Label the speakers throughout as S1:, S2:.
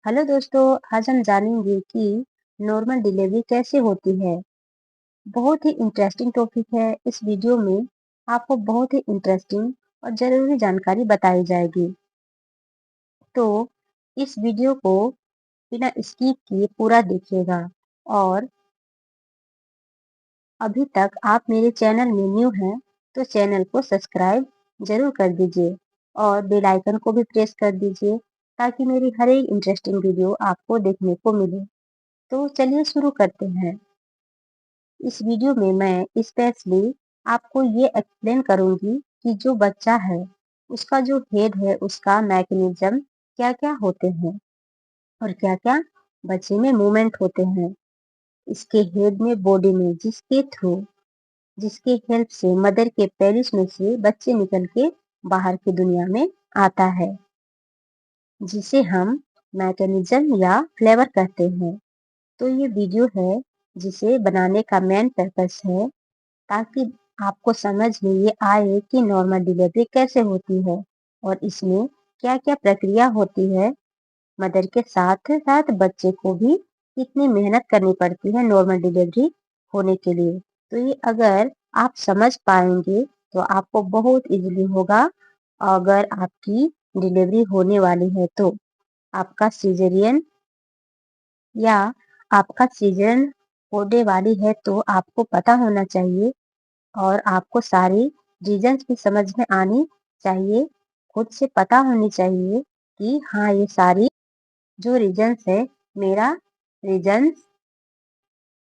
S1: Hello दोस्तों, आज हम जानेंगे कि नॉर्मल डिलीवरी कैसे होती है। बहुत ही इंटरेस्टिंग टॉपिक है। इस वीडियो में आपको बहुत ही इंटरेस्टिंग और जरूरी जानकारी बताई जाएगी। तो इस वीडियो को बिना स्किप किए पूरा देखिएगा। और अभी तक आप मेरे चैनल में न्यू हैं तो चैनल को सब्सक्राइब जरूर कर दीजिए और बेल आइकन को भी प्रेस कर दीजिए ताकि मेरी हर एक इंटरेस्टिंग वीडियो आपको देखने को मिले। तो चलिए शुरू करते हैं। इस वीडियो में मैं स्पेशली आपको ये एक्सप्लेन करूंगी कि जो बच्चा है उसका जो हेड है उसका मैकेनिज्म क्या क्या होते हैं और क्या क्या बच्चे में मूवमेंट होते हैं इसके हेड में बॉडी में जिसके थ्रू जिसके हेल्प से मदर के पेरिस में से बच्चे निकल के बाहर की दुनिया में आता है जिसे हम मैकेनिज्म या फ्लेवर कहते हैं। तो ये वीडियो है जिसे बनाने का मेन पर्पस है ताकि आपको समझ में ये आए कि नॉर्मल डिलीवरी कैसे होती है और इसमें क्या क्या प्रक्रिया होती है। मदर के साथ साथ बच्चे को भी कितनी मेहनत करनी पड़ती है नॉर्मल डिलीवरी होने के लिए। तो ये अगर आप समझ पाएंगे तो आपको बहुत इजीली होगा। अगर आपकी डिलीवरी होने वाली है तो आपका सीजरियन या आपका सीजन होने वाली है तो आपको पता होना चाहिए और आपको सारी रीजंस भी समझ में आनी चाहिए। खुद से पता होनी चाहिए कि हाँ ये सारी जो रीजंस है मेरा रीजंस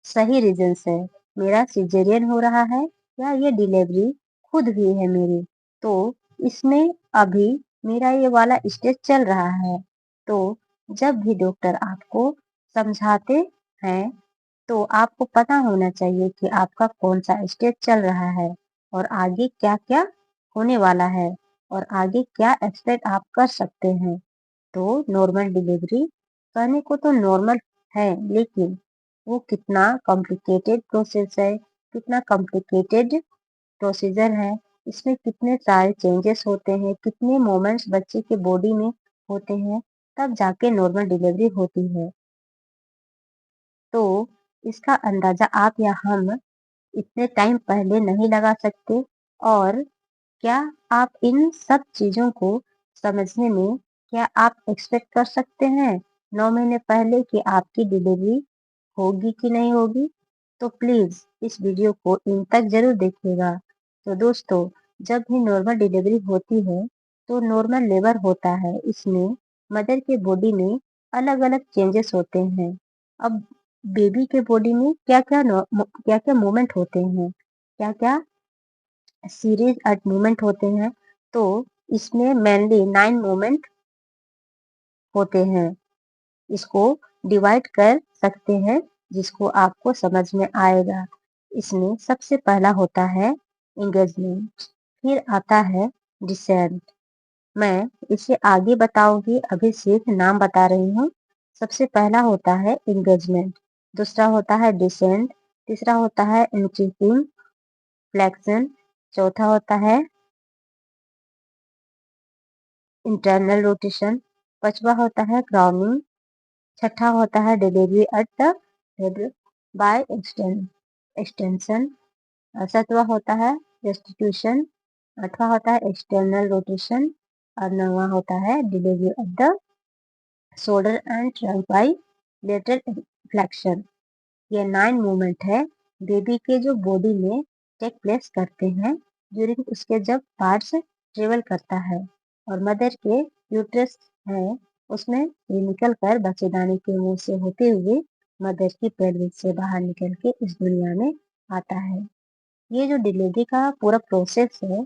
S1: सही रीजंस है। मेरा सिजेरियन हो रहा है या ये डिलीवरी खुद हुई है मेरी। तो इसमें अभी मेरा ये वाला स्टेज चल रहा है। तो जब भी डॉक्टर आपको समझाते हैं तो आपको पता होना चाहिए कि आपका कौन सा स्टेज चल रहा है और आगे क्या क्या होने वाला है और आगे क्या एक्सपेक्ट आप कर सकते हैं। तो नॉर्मल डिलीवरी कहने को तो नॉर्मल है लेकिन वो कितना कॉम्प्लिकेटेड प्रोसेस है, कितना कॉम्प्लिकेटेड प्रोसीजर है। इसमें कितने सारे चेंजेस होते हैं, कितने मोमेंट्स बच्चे के बॉडी में होते हैं, तब जाके नॉर्मल डिलीवरी होती है। तो इसका अंदाजा आप या हम इतने टाइम पहले नहीं लगा सकते। और क्या आप इन सब चीजों को समझने में क्या आप एक्सपेक्ट कर सकते हैं 9 महीने पहले कि आपकी डिलीवरी होगी कि नहीं होगी। तो प्लीज इस वीडियो को इन तक जरूर देखिएगा। तो दोस्तों, जब भी नॉर्मल डिलीवरी होती है तो नॉर्मल लेबर होता है। इसमें मदर के बॉडी में अलग अलग चेंजेस होते हैं। अब बेबी के बॉडी में क्या क्या मूवमेंट होते हैं, क्या क्या सीरीज एट मूवमेंट होते हैं। तो इसमें मेनली 9 मूवमेंट होते हैं। इसको डिवाइड कर सकते हैं जिसको आपको समझ में आएगा। इसमें सबसे पहला होता है एंगेजमेंट, फिर आता है डिसेंट। मैं इसे आगे बताऊंगी, अभी सिर्फ नाम बता रही हूँ। सबसे पहला होता है एंगेजमेंट, दूसरा होता है डिसेंट, तीसरा होता है इंक्रीजिंग फ्लेक्शन, चौथा होता है इंटरनल रोटेशन, पांचवा होता है क्राउनिंग, छठा होता है delivery at the head by extension, सातवां होता है रेस्टिट्यूशन, आठवां होता है एक्सटर्नल रोटेशन और नौवां होता है delivery at the shoulder and trunk by lateral flexion. ये 9 मूवमेंट है बेबी के जो बॉडी में टेक प्लेस करते हैं ड्यूरिंग उसके जब पार्ट्स ट्रेवल करता है और मदर के यूट्रस है उसमें ये निकल कर बच्चेदानी के मुंह से होते हुए मदर की पेल्विस से बाहर निकल के इस दुनिया में आता है। ये जो डिलीवरी का पूरा प्रोसेस है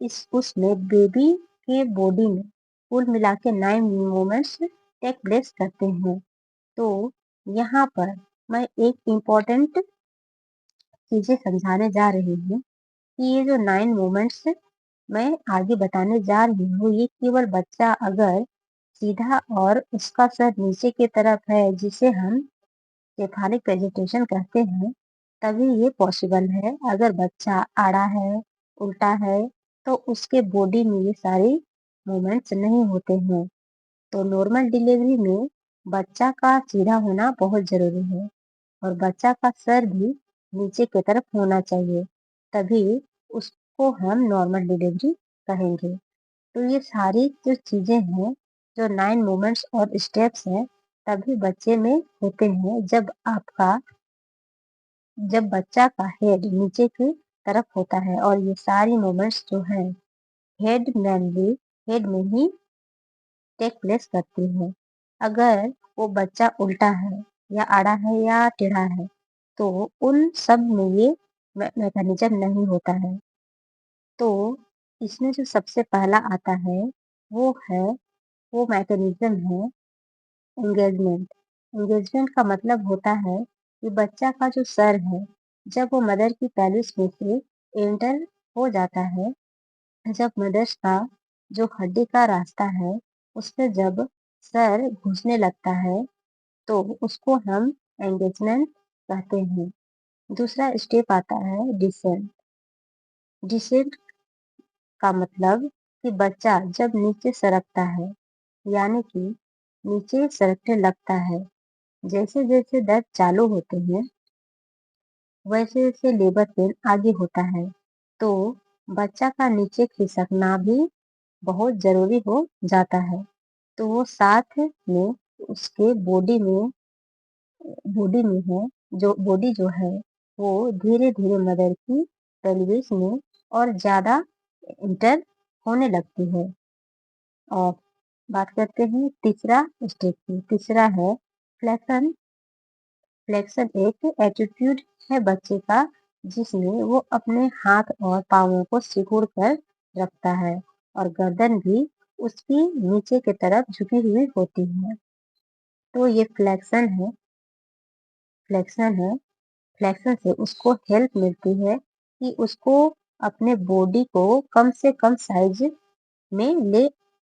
S1: इस उसमें बेबी के बॉडी में कुल मिला के 9 मूवमेंट्स टेक प्लेस करते हैं। तो यहाँ पर मैं एक इम्पोर्टेंट चीजें समझाने जा रही हूँ कि ये जो 9 मूवमेंट्स मैं आगे बताने जा रही हूँ ये केवल बच्चा अगर सीधा और उसका सर नीचे की तरफ है जिसे हम सेफालिक प्रेजेंटेशन कहते हैं तभी ये पॉसिबल है। अगर बच्चा आड़ा है, उल्टा है, तो उसके बॉडी में ये सारी मूवमेंट्स नहीं होते हैं। तो नॉर्मल डिलीवरी में बच्चा का सीधा होना बहुत ज़रूरी है और बच्चा का सर भी नीचे की तरफ होना चाहिए, तभी उसको हम नॉर्मल डिलीवरी कहेंगे। तो ये सारी जो चीज़ें हैं, जो 9 मूवमेंट्स और स्टेप्स हैं, तभी बच्चे में होते हैं जब बच्चा का हेड नीचे की तरफ होता है और ये सारी मूवमेंट्स जो हैं, हेड में ही टेक प्लेस करती है। अगर वो बच्चा उल्टा है या आड़ा है या टेढ़ा है, तो उन सब में ये मैकेनिज्म नहीं होता है। तो इसमें जो सबसे पहला आता है, वो है वो मैकेनिज्म है एंगेजमेंट। एंगेजमेंट का मतलब होता है कि बच्चा का जो सर है, जब वो मदर की पेल्विस में से एंटर हो जाता है, जब मदर्स का जो हड्डी का रास्ता है, उसमें जब सर घुसने लगता है, तो उसको हम एंगेजमेंट कहते हैं। दूसरा स्टेप आता है डिसेंट। डिसेंट का मतलब कि बच्चा जब नीचे सरकता है, यानी कि नीचे सरकने लगता है। जैसे जैसे दर्द चालू होते हैं, वैसे वैसे लेबर पेन आगे होता है। तो बच्चा का नीचे खिसकना भी बहुत जरूरी हो जाता है। तो वो साथ में उसके बॉडी में है, जो बॉडी जो है, वो धीरे धीरे मदर की पेल्विस में और ज्यादा इंटर होने लगती है। और बात करते हैं तीसरा स्टेप की। तीसरा है फ्लेक्शन। फ्लेक्शन एक एटीट्यूड है बच्चे का, जिसमें वो अपने हाथ और पाँवों को सिकुड़ कर रखता है और गर्दन भी उसकी नीचे की तरफ झुकी हुई होती है। तो ये फ्लेक्शन है। फ्लेक्शन से उसको हेल्प मिलती है कि उसको अपने बॉडी को कम से कम साइज में ले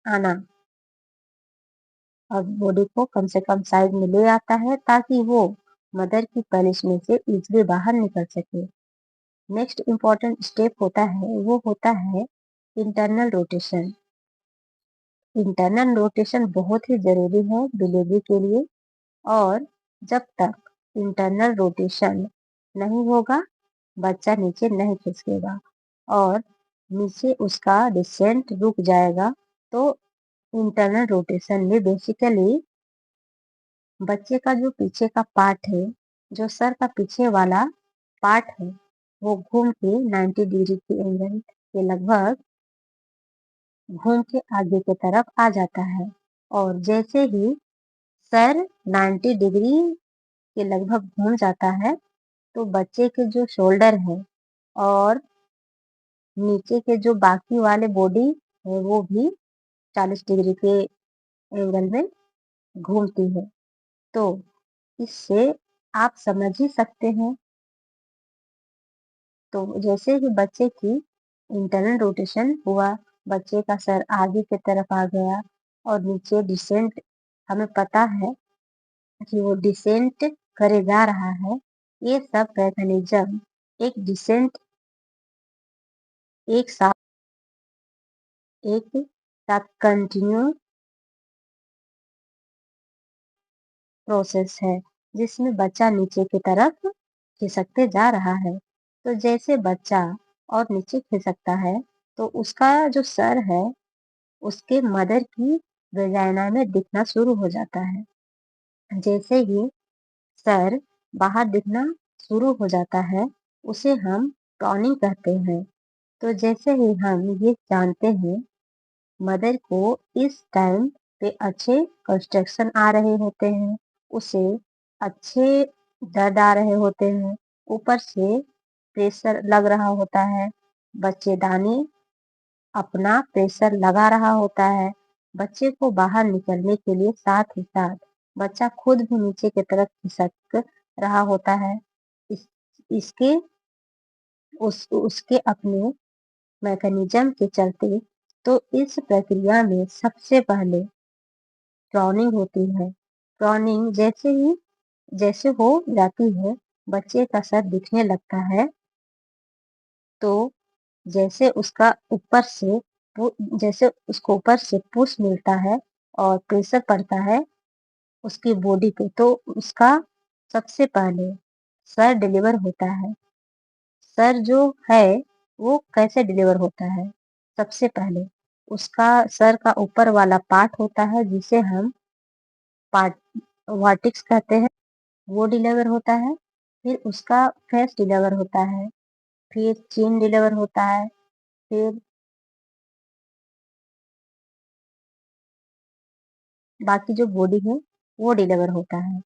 S1: आना, और बॉडी को कम से कम साइज में ले आता है ताकि वो मदर की पेनिस में से इजीली बाहर निकल सके। नेक्स्ट इम्पॉर्टेंट स्टेप होता है, वो होता है इंटरनल रोटेशन। इंटरनल रोटेशन बहुत ही जरूरी है डिलीवरी के लिए, और जब तक इंटरनल रोटेशन नहीं होगा, बच्चा नीचे नहीं खिसकेगा और नीचे उसका डिसेंट रुक जाएगा। तो इंटरनल रोटेशन में बेसिकली बच्चे का जो पीछे का पार्ट है, जो सर का पीछे वाला पार्ट है, वो घूम के 90 डिग्री के एंगल के लगभग घूम के आगे की तरफ आ जाता है। और जैसे ही सर 90 डिग्री के लगभग घूम जाता है, तो बच्चे के जो शोल्डर है और नीचे के जो बाकी वाले बॉडी है, वो भी 40 डिग्री के एंगल में घूमती है। तो इससे आप समझ ही सकते हैं। तो जैसे ही बच्चे की इंटरनल रोटेशन हुआ, बच्चे का सर आगे की तरफ आ गया और नीचे डिसेंट, हमें पता है कि वो डिसेंट करे जा रहा है। ये सब मैकेनिज्म एक डिसेंट एक साथ एक साथ कंटिन्यू प्रोसेस है, जिसमें बच्चा नीचे की तरफ खिसकते जा रहा है। तो जैसे बच्चा और नीचे खिसकता है, तो उसका जो सर है, उसके मदर की वेजाइना में दिखना शुरू हो जाता है। जैसे ही सर बाहर दिखना शुरू हो जाता है, उसे हम टॉनिंग कहते हैं। तो जैसे ही हम ये जानते हैं, मदर को इस टाइम पे अच्छे कंस्ट्रक्शन आ रहे होते हैं, उसे अच्छे दर्द आ रहे होते हैं, ऊपर से प्रेशर लग रहा होता है, बच्चेदानी अपना प्रेशर लगा रहा होता है बच्चे को बाहर निकलने के लिए, साथ ही साथ बच्चा खुद भी नीचे की तरफ खिसक रहा होता है। इस, इसके उसके अपने मैकेनिज्म के चलते। तो इस प्रक्रिया में सबसे पहले प्रॉनिंग होती है। प्रॉनिंग जैसे हो जाती है, बच्चे का सर दिखने लगता है, तो जैसे उसका ऊपर से जैसे उसको ऊपर से पुश मिलता है और प्रेशर पड़ता है, उसकी बॉडी पे, तो उसका सबसे पहले सर डिलीवर होता है। सर जो है वो कैसे डिलीवर होता है? सबसे पहले उसका सर का ऊपर वाला पार्ट होता है जिसे हम पार्ट वर्टेक्स कहते हैं, वो डिलीवर होता है। फिर उसका फेस डिलीवर होता है, फिर चिन डिलीवर होता है, फिर बाकी जो बॉडी है वो डिलीवर होता है।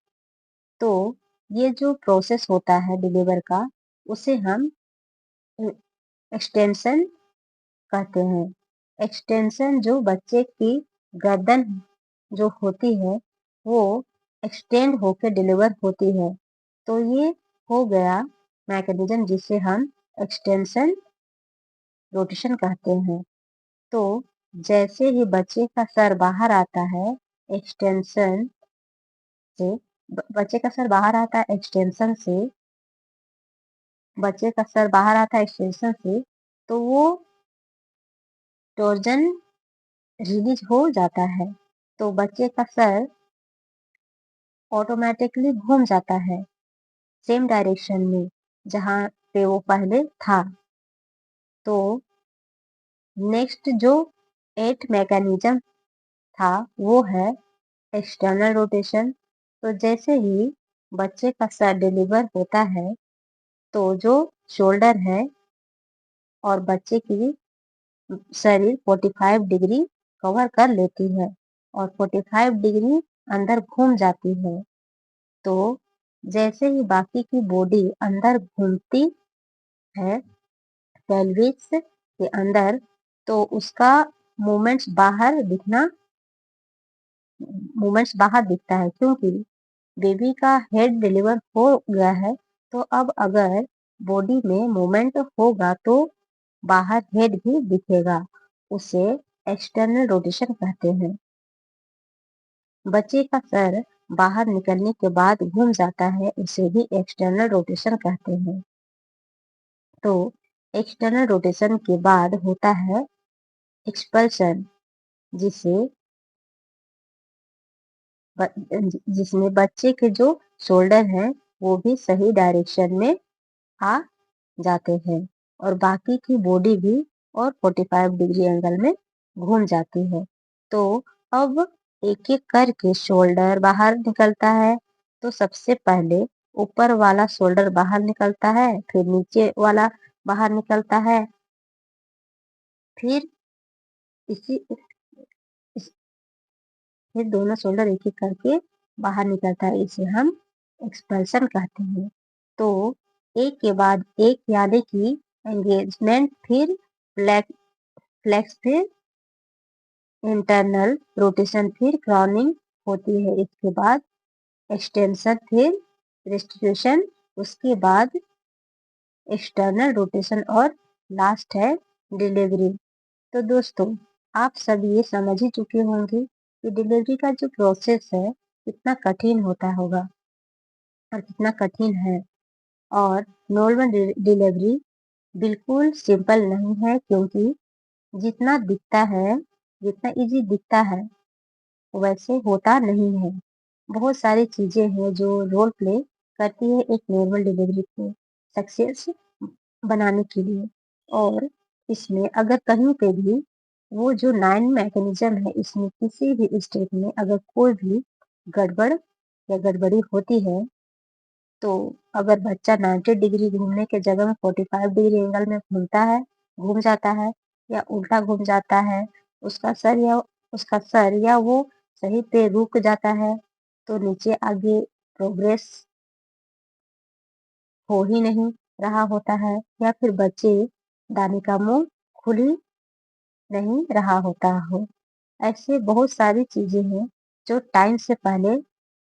S1: तो ये जो प्रोसेस होता है डिलीवर का, उसे हम एक्सटेंशन कहते हैं। एक्सटेंशन जो बच्चे की गर्दन जो होती है वो एक्सटेंड होकर डिलीवर होती है। तो ये हो गया मैकेनिज्म जिसे हम एक्सटेंशन रोटेशन कहते हैं। तो जैसे ही बच्चे का सर बाहर आता है एक्सटेंशन से, बच्चे का सर बाहर आता है एक्सटेंशन से, बच्चे का सर बाहर आता है एक्सटेंशन से, तो वो टॉर्जन रिलीज हो जाता है। तो बच्चे का सर ऑटोमेटिकली घूम जाता है सेम डायरेक्शन में जहाँ पे वो पहले था। तो नेक्स्ट जो एट मैकेनिज्म था वो है एक्सटर्नल रोटेशन। तो जैसे ही बच्चे का सर डिलीवर होता है तो जो शोल्डर है और बच्चे की शरीर 45 डिग्री कवर कर लेती है और 45 डिग्री अंदर घूम जाती है। तो जैसे ही बाकी की बॉडी अंदर घूमती है पेल्विस के अंदर, तो उसका मूवमेंट्स बाहर दिखना मूवमेंट्स बाहर दिखता है क्योंकि बेबी का हेड डिलीवर हो गया है। तो अब अगर बॉडी में मूवमेंट होगा तो बाहर हेड भी दिखेगा। उसे एक्सटर्नल रोटेशन कहते हैं। बच्चे का सर बाहर निकलने के बाद घूम जाता है, उसे भी एक्सटर्नल रोटेशन कहते हैं। तो एक्सटर्नल रोटेशन के बाद होता है एक्सपल्शन, जिसे जिसमें बच्चे के जो शोल्डर हैं वो भी सही डायरेक्शन में आ जाते हैं और बाकी की बॉडी भी और 45 डिग्री एंगल में घूम जाती है। तो अब एक एक करके शोल्डर बाहर निकलता है। तो सबसे पहले ऊपर वाला शोल्डर बाहर निकलता है, फिर नीचे वाला बाहर निकलता है, फिर इसी इस, फिर दोनों शोल्डर एक एक करके बाहर निकलता है। इसे हम एक्सपल्शन कहते हैं। तो एक के बाद एक यानी कि एंगेजमेंट, फिर फ्लेक्स, फिर इंटरनल रोटेशन, फिर क्रॉनिंग होती है। इसके बाद एक्सटेंशन, फिर रेस्टिट्यूशन, उसके बाद एक्सटर्नल रोटेशन और लास्ट है डिलीवरी। तो दोस्तों, आप सब ये समझ ही चुके होंगे कि डिलीवरी का जो प्रोसेस है कितना कठिन होता होगा और कितना कठिन है। और नॉर्मल डिलीवरी बिल्कुल सिंपल नहीं है क्योंकि जितना दिखता है, जितना इजी दिखता है वैसे होता नहीं है। बहुत सारी चीजें हैं जो रोल प्ले करती है एक नॉर्मल डिलीवरी को सक्सेस बनाने के लिए। और इसमें अगर कहीं पे भी वो जो 9 मैकेनिज्म है, इसमें किसी भी स्टेप में अगर कोई भी गड़बड़ या गड़बड़ी होती है, तो अगर बच्चा 90 डिग्री घूमने के जगह में 45 डिग्री एंगल में घूम जाता है या उल्टा घूम जाता है, उसका सर या वो सही पे रुक जाता है, तो नीचे आगे प्रोग्रेस हो ही नहीं रहा होता है, या फिर बच्चे दाने का मुंह खुल ही नहीं रहा होता हो। ऐसे बहुत सारी चीजें हैं जो टाइम से पहले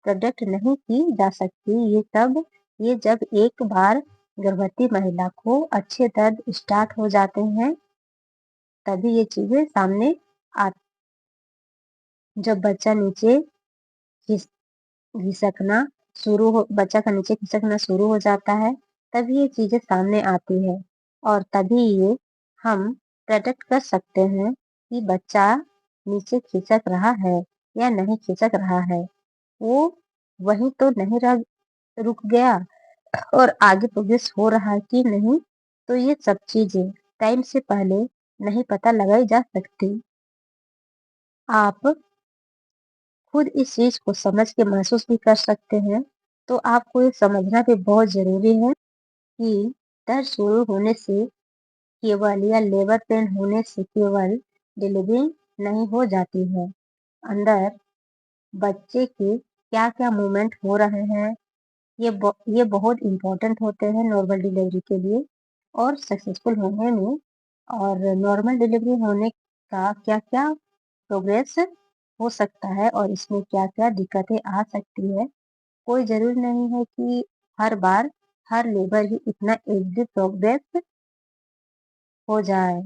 S1: प्रोडक्ट नहीं की जा सकती। ये जब एक बार गर्भवती महिला को अच्छे दर्द स्टार्ट हो जाते हैं तभी ये चीजें सामने आ जब बच्चा नीचे घिस घिसकना बच्चा का नीचे खिसकना शुरू हो जाता है, तभी ये चीजें सामने आती है और तभी ये हम प्रेडिक्ट कर सकते हैं कि बच्चा नीचे खिसक रहा है या नहीं खिसक रहा है। वो वहीं तो नहीं रह रुक गया और आगे प्रोग्रेस हो रहा है कि नहीं, तो ये सब चीजें टाइम से पहले नहीं पता लगाई जा सकती। आप खुद इस चीज को समझ के महसूस भी कर सकते हैं। तो आपको ये समझना भी बहुत जरूरी है कि दर्द शुरू होने से केवल या लेबर पेन होने से केवल डिलीवरी नहीं हो जाती है। अंदर बच्चे के क्या-क्या मूवमेंट हो रहे हैं, ये बहुत इम्पोर्टेंट होते हैं नॉर्मल डिलीवरी के लिए और सक्सेसफुल होने में। और नॉर्मल डिलीवरी होने का क्या-क्या प्रोग्रेस हो सकता है और इसमें क्या-क्या दिक्कतें आ सकती है। कोई ज़रूरी नहीं है कि हर बार हर लेबर ही इतना ईज़ी प्रोग्रेस हो जाए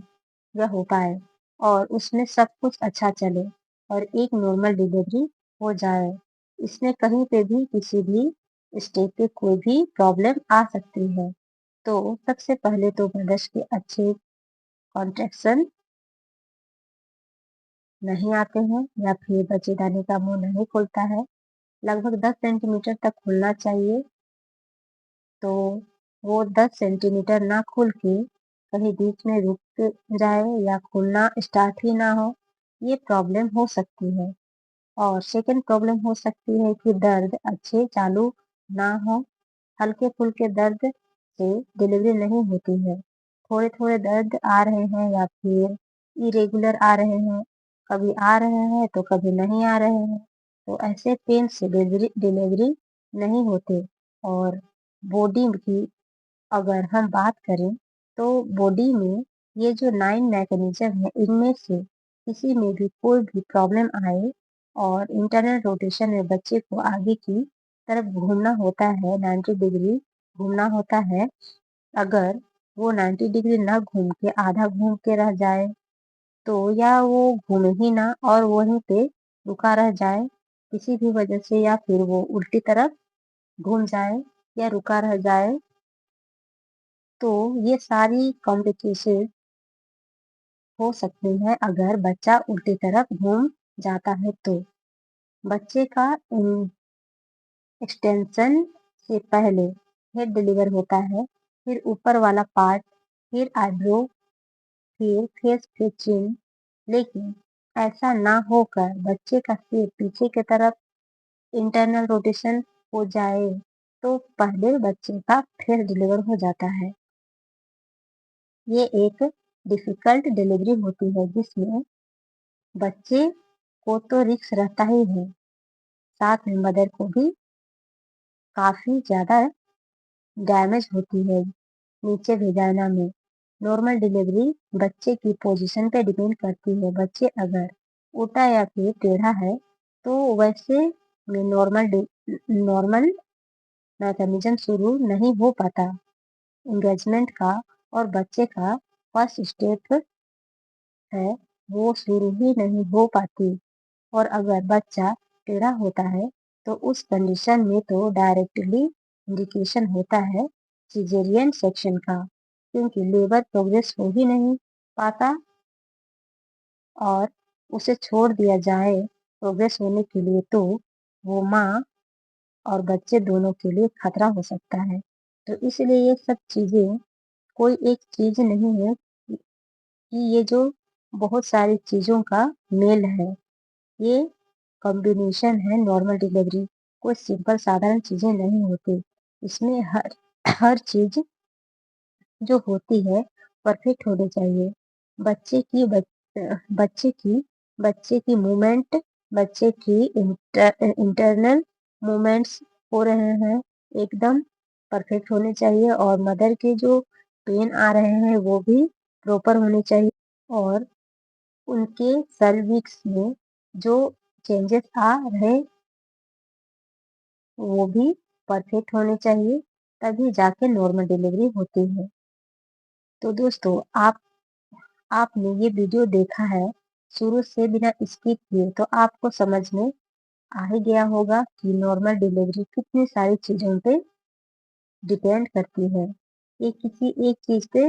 S1: या हो पाए और उसमें सब कुछ अच्छा चले और एक नॉर्मल डिलीवरी हो जाए। इसमें कहीं पे भी किसी भी स्टेज पे कोई भी प्रॉब्लम आ सकती है। तो सबसे पहले तो मदर्स के अच्छे कॉन्ट्रैक्शन नहीं आते हैं या फिर बच्चेदानी का मुँह नहीं खुलता है। लगभग 10 सेंटीमीटर तक खुलना चाहिए। तो वो 10 सेंटीमीटर ना खुल के कहीं बीच में रुक जाए या खुलना स्टार्ट ही ना हो, ये प्रॉब्लम हो सकती है। और सेकंड प्रॉब्लम हो सकती है कि दर्द अच्छे चालू ना हो। हल्के-फुल्के दर्द से डिलीवरी नहीं होती है। थोड़े-थोड़े दर्द आ रहे हैं या फिर इरेगुलर आ रहे हैं, कभी आ रहे हैं तो कभी नहीं आ रहे हैं। तो ऐसे पेन से डिलीवरी डिलीवरी नहीं होती। और बॉडी की अगर हम बात करें तो बॉडी में ये जो 9 मैकेनिज्म है इनमें से किसी में भी कोई भी प्रॉब्लम आए और इंटरनल रोटेशन में बच्चे को आगे की तरफ घूमना होता है, 90 डिग्री घूमना होता है। अगर वो 90 डिग्री ना घूम के आधा घूम के रह जाए तो या वो घूमे ही ना और वहीं पे रुका रह जाए किसी भी वजह से या फिर वो उल्टी तरफ घूम जाए या रुका रह जाए, तो ये सारी कॉम्प्लिकेशन हो सकती हैं अगर बच्चा उल्टी तरफ घूम जाता है तो। बच्चे का एक्सटेंशन से पहले हेड डिलीवर होता है, फिर ऊपर वाला पार्ट, फिर आईब्रो, फिर फेस, फिर चिन। लेकिन ऐसा ना होकर बच्चे का सिर पीछे की तरफ इंटरनल रोटेशन हो जाए तो पहले बच्चे का फेस डिलीवर हो जाता है। ये एक डिफिकल्ट डिलीवरी होती है जिसमें बच्चे को तो रिस्क रहता ही है, साथ में मदर को भी काफ़ी ज़्यादा डैमेज होती है नीचे वेजाइना में। नॉर्मल डिलीवरी बच्चे की पोजीशन पे डिपेंड करती है। बच्चे अगर उल्टा या फिर टेढ़ा है तो वैसे में नॉर्मल मैकेनिज्म शुरू नहीं हो पाता एंगेजमेंट का और बच्चे का फर्स्ट स्टेप है वो शुरू ही नहीं हो पाती। और अगर बच्चा टेढ़ा होता है तो उस कंडीशन में तो डायरेक्टली इंडिकेशन होता है सिजेरियन सेक्शन का, क्योंकि लेबर प्रोग्रेस हो ही नहीं पाता और उसे छोड़ दिया जाए प्रोग्रेस होने के लिए तो वो माँ और बच्चे दोनों के लिए खतरा हो सकता है। तो इसलिए ये सब चीज़ें कोई एक चीज़ नहीं है कि ये जो बहुत सारी चीज़ों का मेल है। ये कॉम्बिनेशन है नॉर्मल डिलीवरी। कोई सिंपल साधारण चीज़ें नहीं होती। इसमें हर हर चीज़ जो होती है परफेक्ट होनी चाहिए। बच्चे की बच बच्चे की बच्चे की मूवमेंट, बच्चे की इंटरनल मूवमेंट्स हो रहे हैं एकदम परफेक्ट होने चाहिए और मदर के जो पेन आ रहे हैं वो भी प्रॉपर होने चाहिए और उनके सर्विक्स में जो चेंजेस आ रहे वो भी परफेक्ट होने चाहिए, तभी जाके नॉर्मल डिलीवरी होती है। तो दोस्तों आपने ये वीडियो देखा है शुरू से बिना स्किप किए तो आपको समझ में आ ही गया होगा कि नॉर्मल डिलीवरी कितनी सारी चीज़ों पे डिपेंड करती है। ये किसी एक चीज़ पे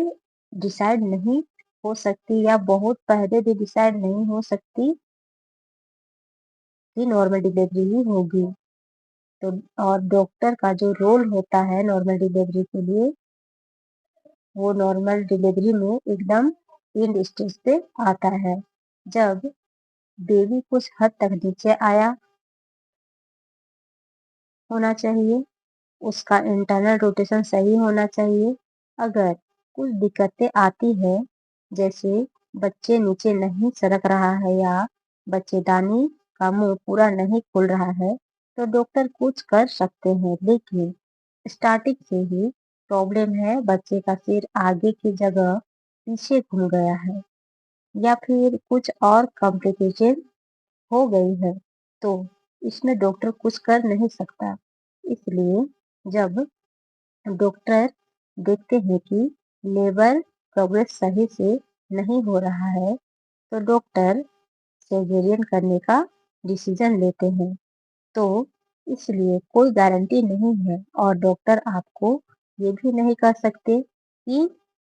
S1: डिसाइड नहीं हो सकती या बहुत पहले भी डिसाइड नहीं हो सकती कि नॉर्मल डिलीवरी ही होगी। तो और डॉक्टर का जो रोल होता है नॉर्मल डिलीवरी के लिए, वो नॉर्मल डिलीवरी में एकदम एंड स्टेज पे आता है। जब बेबी कुछ हद तक नीचे आया होना चाहिए, उसका इंटरनल रोटेशन सही होना चाहिए। अगर कुछ दिक्कतें आती है, जैसे बच्चे नीचे नहीं सरक रहा है या बच्चेदानी का मुंह पूरा नहीं खुल रहा है, तो डॉक्टर कुछ कर सकते हैं। लेकिन स्टार्टिंग से ही प्रॉब्लम है, बच्चे का सिर आगे की जगह पीछे घूम गया है या फिर कुछ और कॉम्प्लिकेशन हो गई है, तो इसमें डॉक्टर कुछ कर नहीं सकता। इसलिए जब डॉक्टर देखते हैं कि लेबर प्रोग्रेस सही से नहीं हो रहा है, तो डॉक्टर सर्जरी करने का डिसीजन लेते हैं। तो इसलिए कोई गारंटी नहीं है और डॉक्टर आपको ये भी नहीं कह सकते कि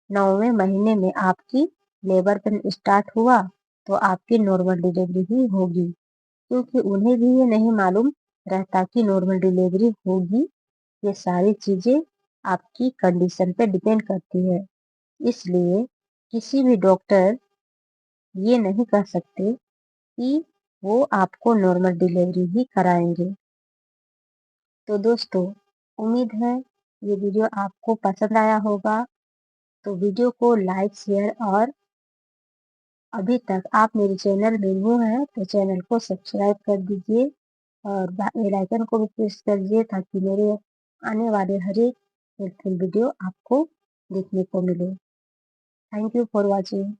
S1: 9वें महीने में आपकी लेबर पेन स्टार्ट हुआ तो आपकी नॉर्मल डिलीवरी ही होगी, क्योंकि उन्हें भी ये नहीं मालूम रहता कि नॉर्मल डिलीवरी होगी। ये सारी चीजें आपकी कंडीशन पे डिपेंड करती है। इसलिए किसी भी डॉक्टर ये नहीं कह सकते कि वो आपको नॉर्मल डिलीवरी ही कराएंगे। तो दोस्तों, उम्मीद है ये वीडियो आपको पसंद आया होगा। तो वीडियो को लाइक शेयर और अभी तक आप मेरे चैनल में न्यू हैं तो चैनल को सब्सक्राइब कर दीजिए और बेल आइकन को भी प्रेस कर दीजिए, ताकि मेरे आने वाले हर एक हेल्पफुल वीडियो आपको देखने को मिले। Thank you for watching.